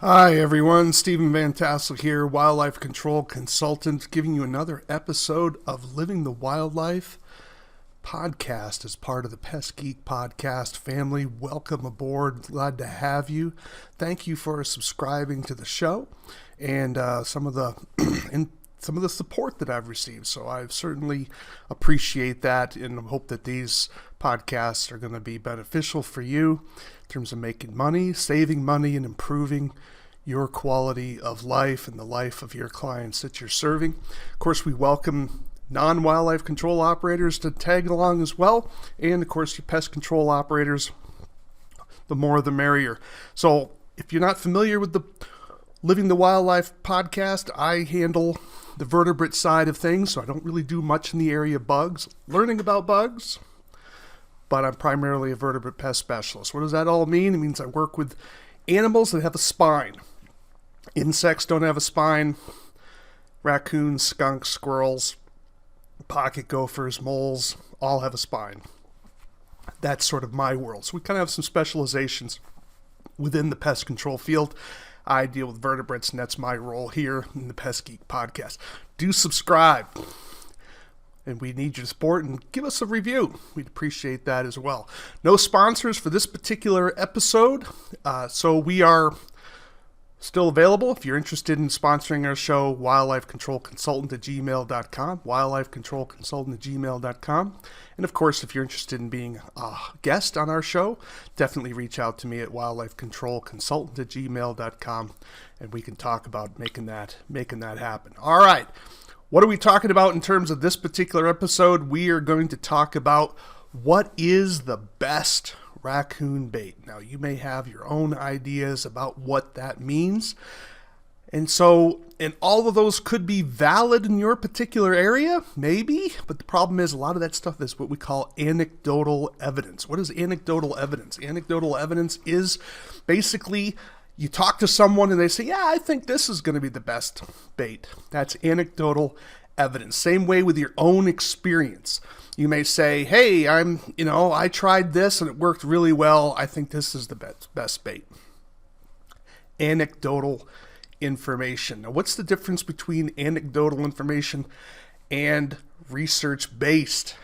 Hi everyone, Stephen Van Tassel here, Wildlife Control Consultant, giving you another episode of Living the Wildlife podcast as part of the Pest Geek podcast family. Welcome aboard, glad to have you. Thank you for subscribing to the show and some of the support that I've received. So I certainly appreciate that and hope that these podcasts are going to be beneficial for you in terms of making money, saving money, and improving your quality of life and the life of your clients that you're serving. Of course, we welcome non-wildlife control operators to tag along as well. And of course, you pest control operators, the more the merrier. So if you're not familiar with the Living the Wildlife podcast, I handle the vertebrate side of things, so I don't really do much in the area of bugs, learning about bugs, but I'm primarily a vertebrate pest specialist. What does that all mean? It means I work with animals that have a spine. Insects don't have a spine. Raccoons, skunks, squirrels, pocket gophers, moles, all have a spine. That's sort of my world. So we kind of have some specializations within the pest control field. I deal with vertebrates, and that's my role here in the Pest Geek podcast. Do subscribe, and we need your support, and give us a review. We'd appreciate that as well. No sponsors for this particular episode, so we are still available. If you're interested in sponsoring our show, wildlifecontrolconsultant@gmail.com, wildlifecontrolconsultant@gmail.com. And of course, if you're interested in being a guest on our show, definitely reach out to me at wildlifecontrolconsultant@gmail.com, and we can talk about making that happen. All right. What are we talking about in terms of this particular episode? We are going to talk about what is the best raccoon bait. Now, you may have your own ideas about what that means. And all of those could be valid in your particular area, maybe. But the problem is a lot of that stuff is what we call anecdotal evidence. What is anecdotal evidence? Anecdotal evidence is basically you talk to someone and they say, yeah, I think this is going to be the best bait. That's anecdotal evidence. Same way with your own experience. You may say, hey, I tried this and it worked really well. I think this is the best bait. Anecdotal information. Now, what's the difference between anecdotal information and research-based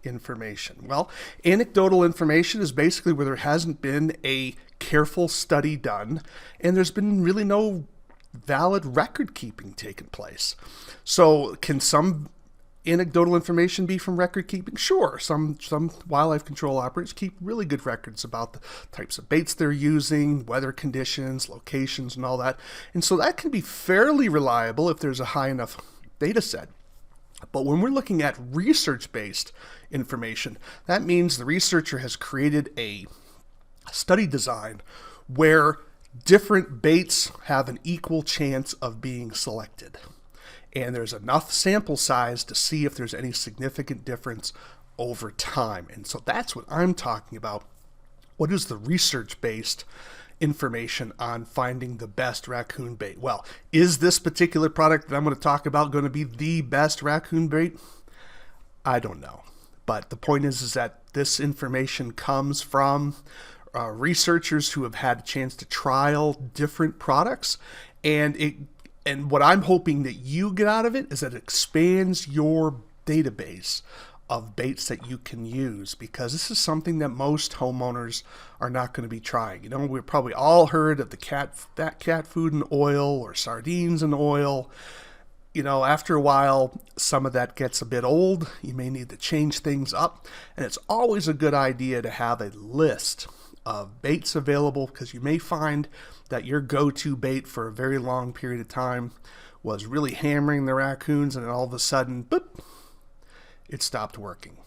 information? Well, anecdotal information is basically where there hasn't been a careful study done and there's been really no valid record keeping taking place. So can some anecdotal information be from record keeping? Sure. Some wildlife control operators keep really good records about the types of baits they're using, weather conditions, locations, and all that. And so that can be fairly reliable if there's a high enough data set. But when we're looking at research-based information, that means the researcher has created a study design where different baits have an equal chance of being selected. And there's enough sample size to see if there's any significant difference over time. And so that's what I'm talking about. What is the research-based information on finding the best raccoon bait? Well, is this particular product that I'm going to talk about going to be the best raccoon bait? I don't know. But the point is that this information comes from researchers who have had a chance to trial different products, and what I'm hoping that you get out of it is that it expands your database of baits that you can use, because this is something that most homeowners are not going to be trying. We've probably all heard of that cat food in oil or sardines in oil. After a while, some of that gets a bit old. You may need to change things up, and it's always a good idea to have a list of baits available, because you may find that your go-to bait for a very long period of time was really hammering the raccoons, and then all of a sudden, boop, it stopped working.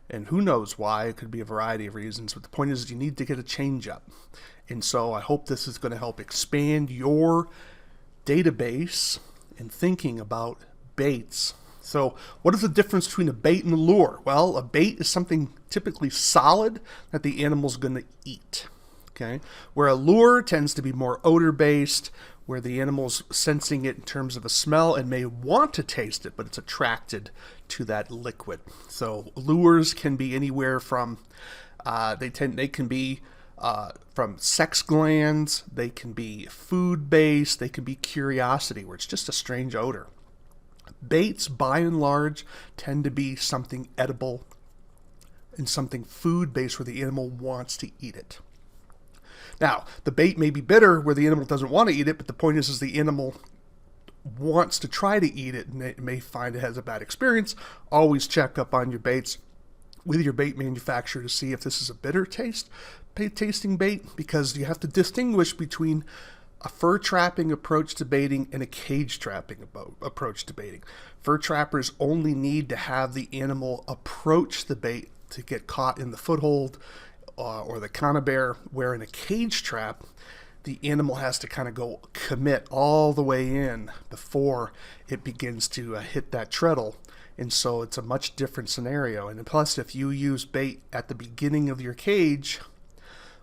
And who knows why? It could be a variety of reasons, but the point is you need to get a change up. And so I hope this is going to help expand your database in thinking about baits. So what is the difference between a bait and a lure? Well, a bait is something typically solid that the animal's going to eat. Okay, where a lure tends to be more odor-based, where the animal's sensing it in terms of a smell and may want to taste it, but it's attracted to that liquid. So lures can be anywhere from, they can be from sex glands, they can be food-based, they can be curiosity, where it's just a strange odor. Baits, by and large, tend to be something edible and something food-based where the animal wants to eat it. Now, the bait may be bitter where the animal doesn't want to eat it, but the point is the animal wants to try to eat it and it may find it has a bad experience. Always check up on your baits with your bait manufacturer to see if this is a bitter tasting bait, because you have to distinguish between a fur trapping approach to baiting and a cage trapping approach to baiting. Fur trappers only need to have the animal approach the bait to get caught in the foothold or the conibear, where in a cage trap, the animal has to kind of go commit all the way in before it begins to hit that treadle. And so it's a much different scenario. And plus, if you use bait at the beginning of your cage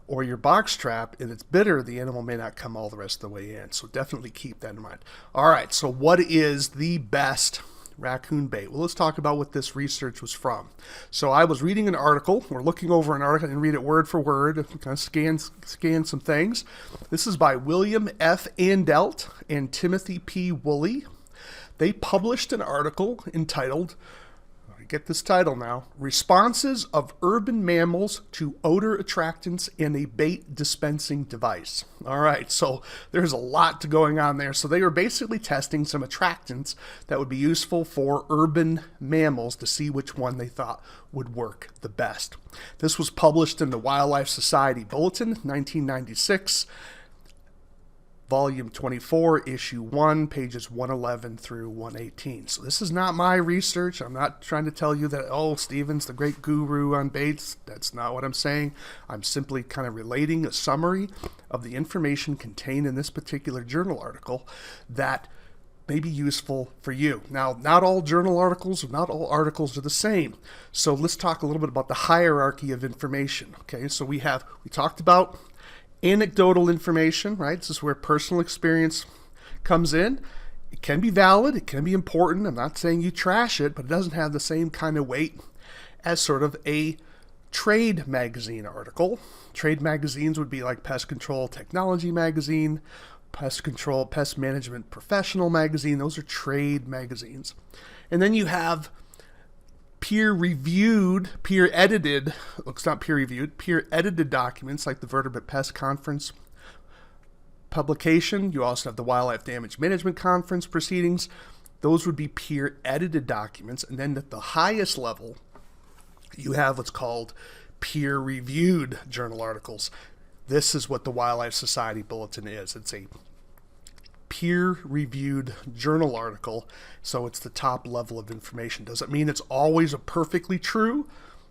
or your box trap and it's bitter, the animal may not come all the rest of the way in. So definitely keep that in mind. All right, so what is the best raccoon bait? Well, let's talk about what this research was from. So I was reading an article. We're looking over an article and read it word for word, kind of scan some things. This is by William F. Anecdotal and Timothy P. Woolley. They published an article entitled, get this title now, Responses of Urban Mammals to Odor Attractants in a Bait Dispensing Device. All right, so there's a lot going on there. So they were basically testing some attractants that would be useful for urban mammals to see which one they thought would work the best. This was published in the Wildlife Society Bulletin, 1996. Volume 24, Issue 1, pages 111 through 118. So this is not my research. I'm not trying to tell you that, oh, Stephen's the great guru on baits. That's not what I'm saying. I'm simply kind of relating a summary of the information contained in this particular journal article that may be useful for you. Now, not all journal articles, not all articles are the same. So let's talk a little bit about the hierarchy of information. Okay, so we talked about anecdotal information, right? This is where personal experience comes in. It can be valid, it can be important. I'm not saying you trash it, but it doesn't have the same kind of weight as sort of a trade magazine article. Trade magazines would be like Pest Control Technology Magazine, Pest Management Professional Magazine. Those are trade magazines. And then you have peer-edited documents like the Vertebrate Pest Conference publication. You also have the Wildlife Damage Management Conference proceedings. Those would be peer-edited documents. And then at the highest level, you have what's called peer-reviewed journal articles. This is what the Wildlife Society Bulletin is. It's a peer-reviewed journal article, so it's the top level of information. Does it mean it's always perfectly true?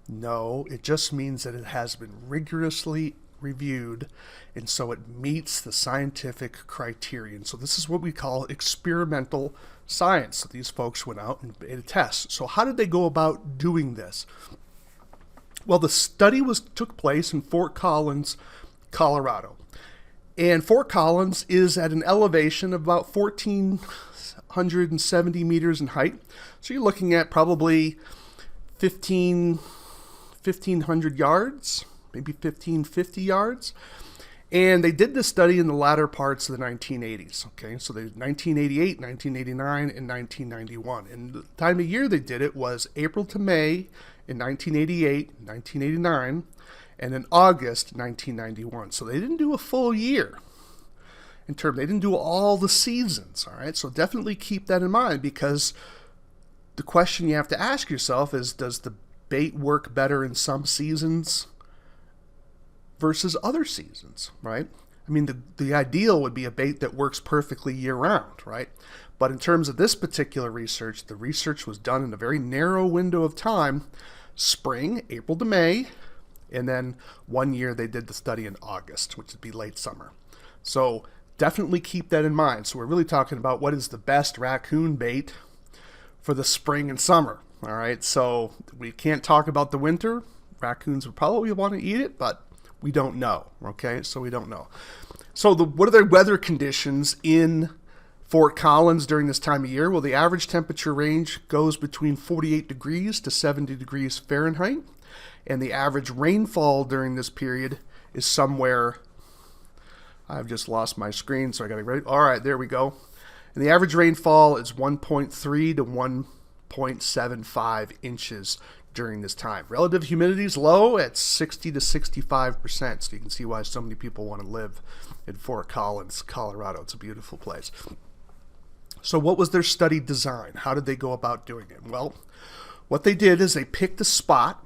No, it just means that it has been rigorously reviewed, and so it meets the scientific criterion. So this is what we call experimental science. So these folks went out and made a test. So how did they go about doing this? Well, the study took place in Fort Collins, Colorado. And Fort Collins is at an elevation of about 1,470 meters in height. So you're looking at probably 1,500 yards, maybe 1,550 yards. And they did this study in the latter parts of the 1980s. Okay, so they 1988, 1989, and 1991. And the time of year they did it was April to May in 1988, 1989. And in August 1991. So they didn't do a full year. They didn't do all the seasons, all right? So definitely keep that in mind, because the question you have to ask yourself is, does the bait work better in some seasons versus other seasons, right? I mean, the ideal would be a bait that works perfectly year-round, right? But in terms of this particular research, the research was done in a very narrow window of time, spring, April to May, and then 1 year they did the study in August, which would be late summer. So definitely keep that in mind. So we're really talking about what is the best raccoon bait for the spring and summer. All right, so we can't talk about the winter. Raccoons would probably want to eat it, but we don't know. Okay, so we don't know. So what are the weather conditions in Fort Collins during this time of year? Well, the average temperature range goes between 48 degrees to 70 degrees Fahrenheit. And the average rainfall during this period is somewhere, I've just lost my screen, so I got to ready. All right, there we go. And the average rainfall is 1.3 to 1.75 inches during this time. Relative humidity is low at 60 to 65%. So you can see why so many people want to live in Fort Collins, Colorado. It's a beautiful place. So what was their study design? How did they go about doing it? Well, what they did is they picked a spot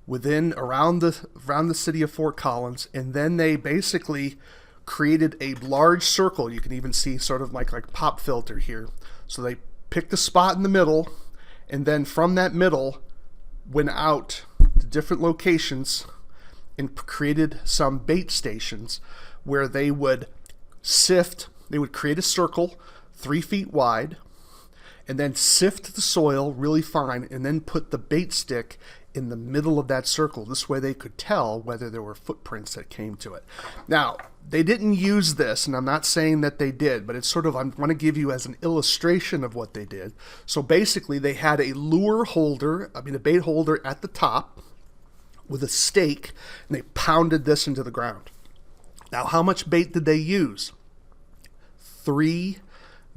around the city of Fort Collins, and then they basically created a large circle. You can even see sort of like pop filter here. So they picked a spot in the middle, and then from that middle went out to different locations and created some bait stations where they would create a circle 3 feet wide and then sift the soil really fine and then put the bait stick in the middle of that circle. This way they could tell whether there were footprints that came to it. Now, they didn't use this, and I'm not saying that they did, but it's sort of, I want to give you as an illustration of what they did. So basically they had a bait holder at the top with a stake, and they pounded this into the ground. Now, how much bait did they use? 3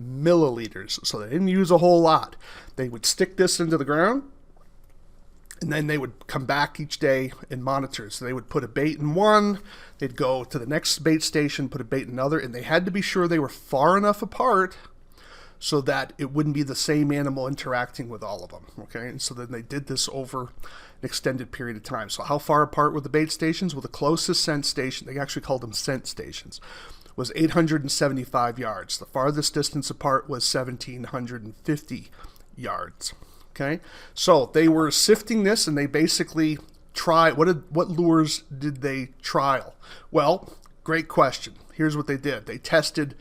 milliliters. So they didn't use a whole lot. They would stick this into the ground, and then they would come back each day and monitor. So they would put a bait in one, they'd go to the next bait station, put a bait in another, and they had to be sure they were far enough apart so that it wouldn't be the same animal interacting with all of them. Okay, and so then they did this over an extended period of time. So how far apart were the bait stations? Well, the closest scent station, they actually called them scent stations, was 875 yards. The farthest distance apart was 1,750 yards. Okay, so they were sifting this, and they basically tried. What lures did they trial? Well, great question. Here's what they did. They tested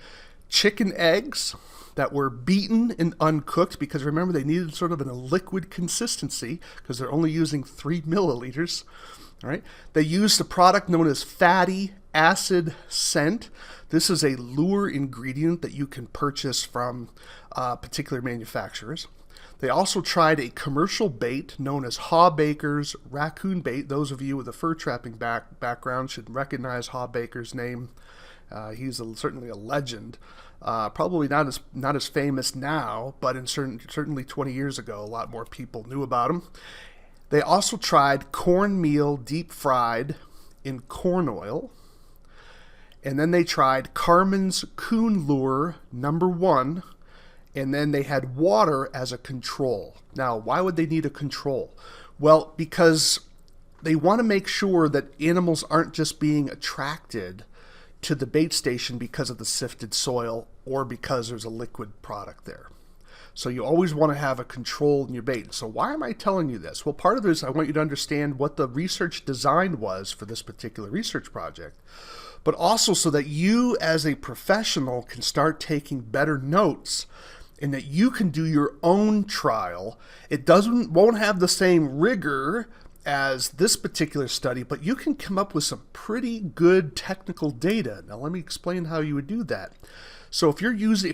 chicken eggs that were beaten and uncooked, because remember, they needed sort of a liquid consistency because they're only using 3 milliliters. All right. They used a product known as fatty acid scent. This is a lure ingredient that you can purchase from particular manufacturers. They also tried a commercial bait known as Baker's Raccoon bait. Those of you with a fur trapping background should recognize Baker's name. He's certainly a legend. Probably not as famous now, but certainly 20 years ago, a lot more people knew about him. They also tried cornmeal deep fried in corn oil. And then they tried Carmen's Coon Lure #1. And then they had water as a control. Now, why would they need a control? Well, because they want to make sure that animals aren't just being attracted to the bait station because of the sifted soil or because there's a liquid product there. So you always want to have a control in your bait. So why am I telling you this? Well, part of this, I want you to understand what the research design was for this particular research project, but also so that you as a professional can start taking better notes and that you can do your own trial. It won't have the same rigor as this particular study, but you can come up with some pretty good technical data. Now, let me explain how you would do that. So if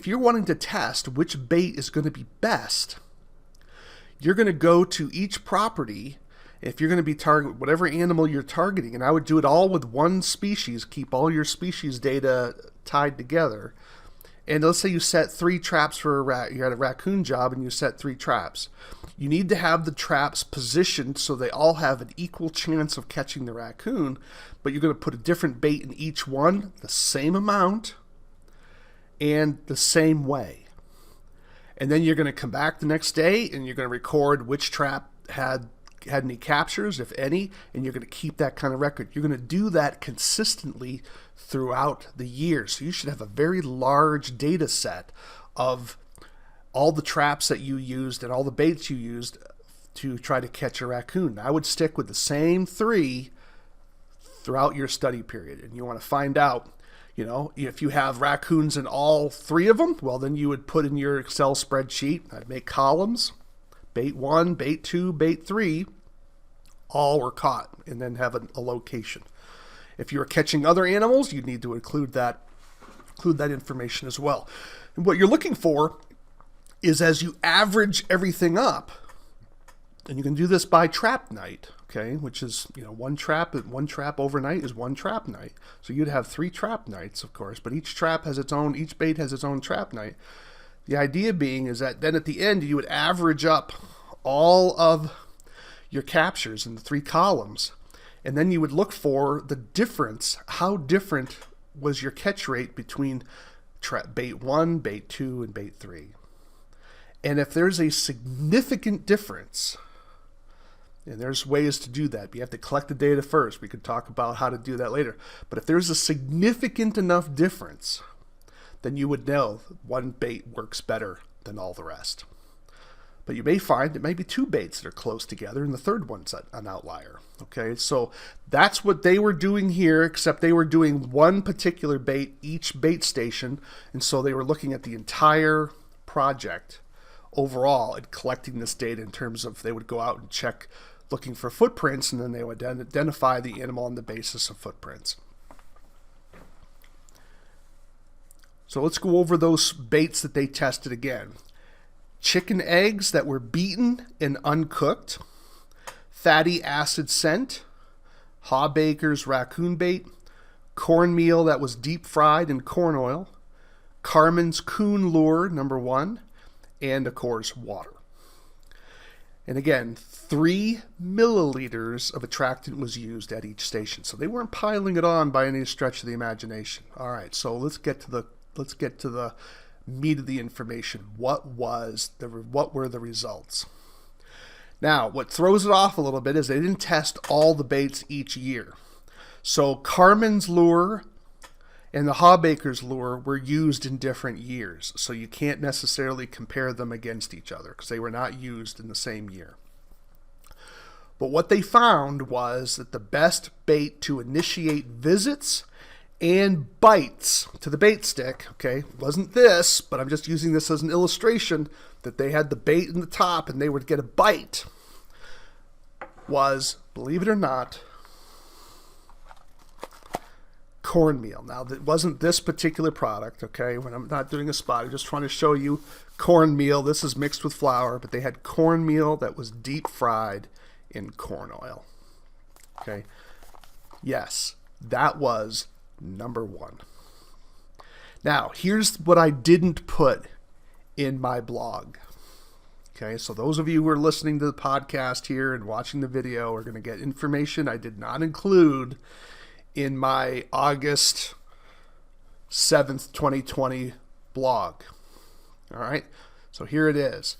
you're wanting to test which bait is going to be best, you're going to go to each property. If you're going to be targeting whatever animal you're targeting, and I would do it all with one species, keep all your species data tied together. And let's say you set 3 traps for a rat. You had a raccoon job and you set 3 traps. You need to have the traps positioned so they all have an equal chance of catching the raccoon, but you're going to put a different bait in each one, the same amount, and the same way. And then you're going to come back the next day and you're going to record which trap had any captures, if any, and you're going to keep that kind of record. You're going to do that consistently throughout the year. So you should have a very large data set of all the traps that you used and all the baits you used to try to catch a raccoon. I would stick with the same 3 throughout your study period. And you want to find out, if you have raccoons in all 3 of them, well, then you would put in your Excel spreadsheet, I'd make columns, bait 1, bait 2, bait 3, all were caught, and then have a location. If you were catching other animals, you'd need to include that information as well. And what you're looking for is, as you average everything up, And you can do this by trap night, okay, which is, one trap overnight is one trap night. So you'd have 3 trap nights, of course, but each bait has its own trap night. The idea being is that then at the end you would average up all of your captures in the 3 columns, and then you would look for the difference. How different was your catch rate between bait 1, bait 2, and bait 3? And if there's a significant difference, and there's ways to do that. You have to collect the data first. We could talk about how to do that later. But if there's a significant enough difference, then you would know one bait works better than all the rest. But you may find it may be 2 baits that are close together, and the third one's an outlier. Okay, so that's what they were doing here, except they were doing one particular bait each bait station, and so they were looking at the entire project overall and collecting this data in terms of they would go out and check looking for footprints, and then they would identify the animal on the basis of footprints. So let's go over those baits that they tested again. Chicken eggs that were beaten and uncooked, fatty acid scent, Hawbaker's raccoon bait, cornmeal that was deep fried in corn oil, Carmen's coon lure number 1, and of course water. And again, 3 milliliters of attractant was used at each station. So they weren't piling it on by any stretch of the imagination. All right, so let's get to the meat of the information. What were the results? Now, what throws it off a little bit is they didn't test all the baits each year. So Carmen's lure and the Hawbaker's lure were used in different years, so you can't necessarily compare them against each other because they were not used in the same year. But what they found was that the best bait to initiate visits and bites to the bait stick, okay, wasn't this, but I'm just using this as an illustration that they had the bait in the top and they would get a bite, was, believe it or not, cornmeal. Now, that wasn't this particular product, okay? When I'm not doing a spot, I'm just trying to show you cornmeal. This is mixed with flour, but they had cornmeal that was deep fried in corn oil, okay? Yes, that was number 1. Now, here's what I didn't put in my blog, okay? So those of you who are listening to the podcast here and watching the video are going to get information I did not include in my August 7th, 2020 blog. All right, so here it is.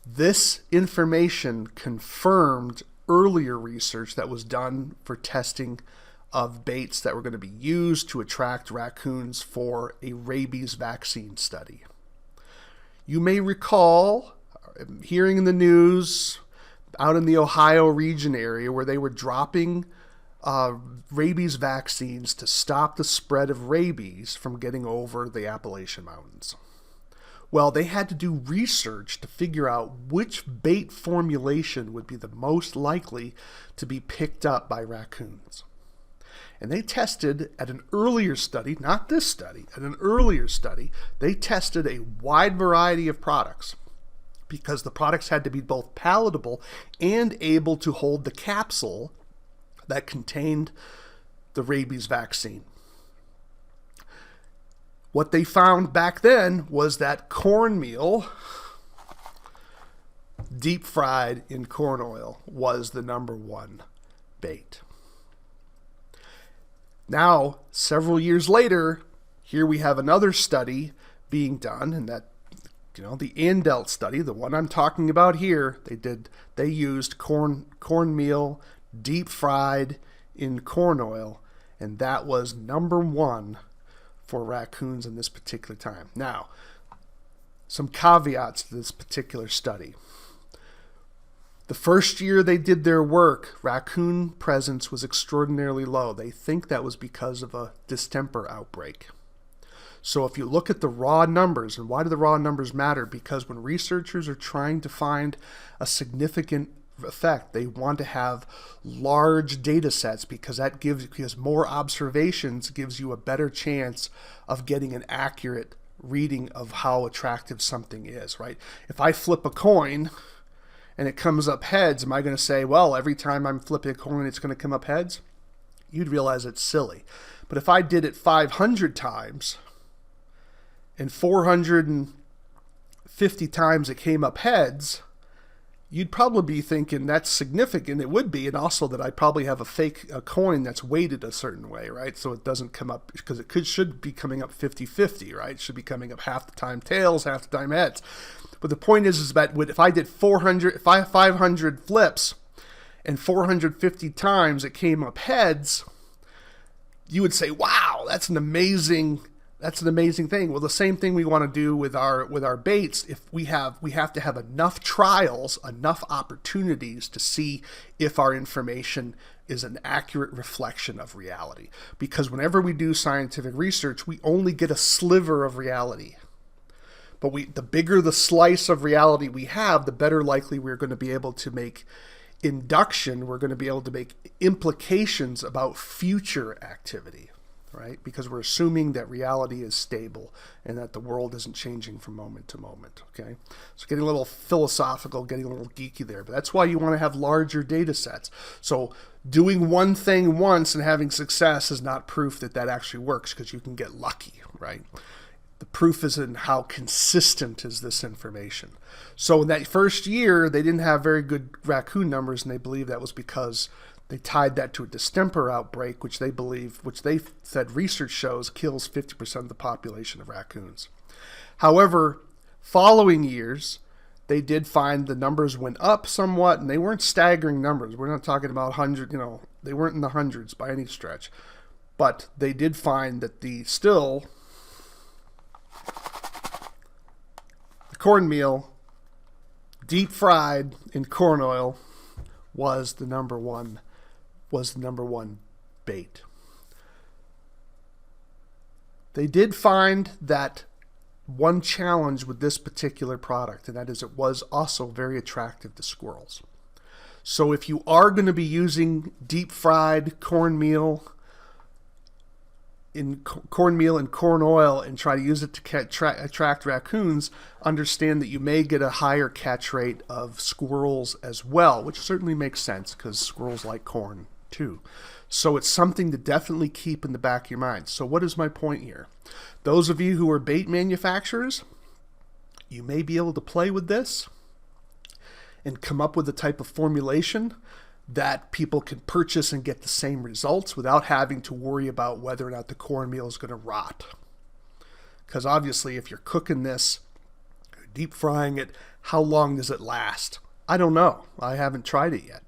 This information confirmed earlier research that was done for testing of baits that were going to be used to attract raccoons for a rabies vaccine study. You may recall hearing in the news out in the Ohio region area where they were dropping rabies vaccines to stop the spread of rabies from getting over the Appalachian Mountains. Well, they had to do research to figure out which bait formulation would be the most likely to be picked up by raccoons. And they tested at an earlier study, not this study, at an earlier study, they tested a wide variety of products because the products had to be both palatable and able to hold the capsule that contained the rabies vaccine. What they found back then was that cornmeal, deep fried in corn oil, was the number 1 bait. Now, several years later, here we have another study being done, and that, the Anecdotal study, the one I'm talking about here, they used cornmeal deep fried in corn oil, and that was number 1 for raccoons in this particular time. Now, some caveats to this particular study. The first year they did their work, raccoon presence was extraordinarily low. They think that was because of a distemper outbreak. So if you look at the raw numbers, and why do the raw numbers matter? Because when researchers are trying to find a significant effect, they want to have large data sets because more observations gives you a better chance of getting an accurate reading of how attractive something is, right? If I flip a coin and it comes up heads, am I going to say, well, every time I'm flipping a coin, it's going to come up heads? You'd realize it's silly. But if I did it 500 times and 450 times it came up heads, you'd probably be thinking that's significant. It would be, and also that I probably have a coin that's weighted a certain way, right? So it doesn't come up, because it should be coming up 50-50, right? It should be coming up half the time tails, half the time heads. But the point is that if I did 500 flips and 450 times it came up heads, you would say, wow, that's an amazing thing. Well, the same thing we want to do with our baits. If we have to have enough trials, enough opportunities to see if our information is an accurate reflection of reality. Because whenever we do scientific research, we only get a sliver of reality. But the bigger the slice of reality we have, the better likely we're going to be able to make induction. We're going to be able to make implications about future activity. Right? Because we're assuming that reality is stable and that the world isn't changing from moment to moment. Okay? So getting a little philosophical, getting a little geeky there, but that's why you want to have larger data sets. So doing one thing once and having success is not proof that that actually works, because you can get lucky, right? The proof is in how consistent is this information. So in that first year, they didn't have very good raccoon numbers, and they believe that was because they tied that to a distemper outbreak, which they said research shows kills 50% of the population of raccoons. However, following years, they did find the numbers went up somewhat, and they weren't staggering numbers. We're not talking about 100, they weren't in the hundreds by any stretch. But they did find that the cornmeal, deep fried in corn oil, was the number one bait. They did find that one challenge with this particular product, and that is it was also very attractive to squirrels. So if you are going to be using deep fried cornmeal and corn oil and try to use it to attract raccoons, understand that you may get a higher catch rate of squirrels as well, which certainly makes sense because squirrels like corn too. So it's something to definitely keep in the back of your mind. So what is my point here? Those of you who are bait manufacturers, you may be able to play with this and come up with a type of formulation that people can purchase and get the same results without having to worry about whether or not the cornmeal is going to rot. Because obviously if you're cooking this, deep frying it, how long does it last? I don't know. I haven't tried it yet.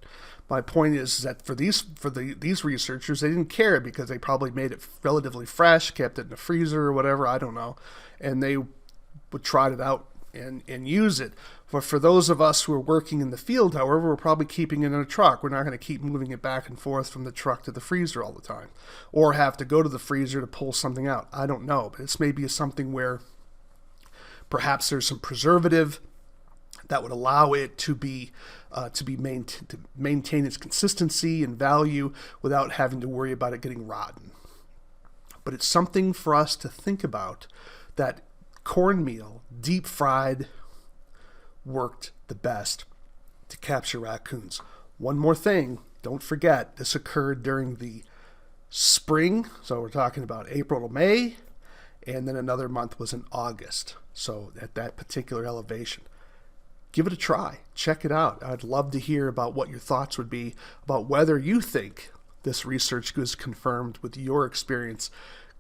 My point is that for these researchers, they didn't care because they probably made it relatively fresh, kept it in the freezer or whatever, I don't know, and they would try it out and use it. But for those of us who are working in the field, however, we're probably keeping it in a truck. We're not going to keep moving it back and forth from the truck to the freezer all the time, or have to go to the freezer to pull something out. I don't know, but this may be something where perhaps there's some preservative that would allow it to maintain its consistency and value without having to worry about it getting rotten. But it's something for us to think about, that cornmeal, deep fried, worked the best to capture raccoons. One more thing, don't forget, this occurred during the spring, so we're talking about April to May, and then another month was in August, so at that particular elevation. Give it a try. Check it out. I'd love to hear about what your thoughts would be about whether you think this research is confirmed with your experience.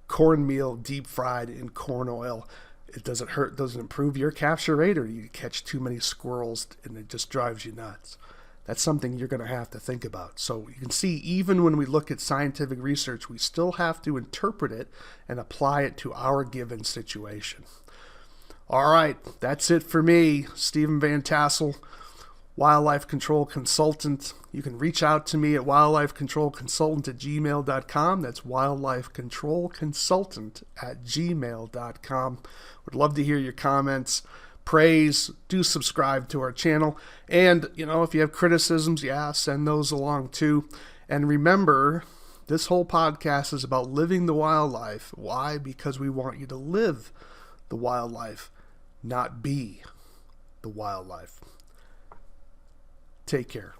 Cornmeal deep fried in corn oil, it doesn't hurt, doesn't improve your capture rate, or you catch too many squirrels and it just drives you nuts. That's something you're going to have to think about. So you can see, even when we look at scientific research, we still have to interpret it and apply it to our given situation. All right, that's it for me, Stephen Van Tassel, Wildlife Control Consultant. You can reach out to me at wildlifecontrolconsultant@gmail.com. That's wildlifecontrolconsultant@gmail.com. Would love to hear your comments, praise. Do subscribe to our channel. And, if you have criticisms, send those along too. And remember, this whole podcast is about living the wildlife. Why? Because we want you to live the wildlife, not be the wildlife. Take care.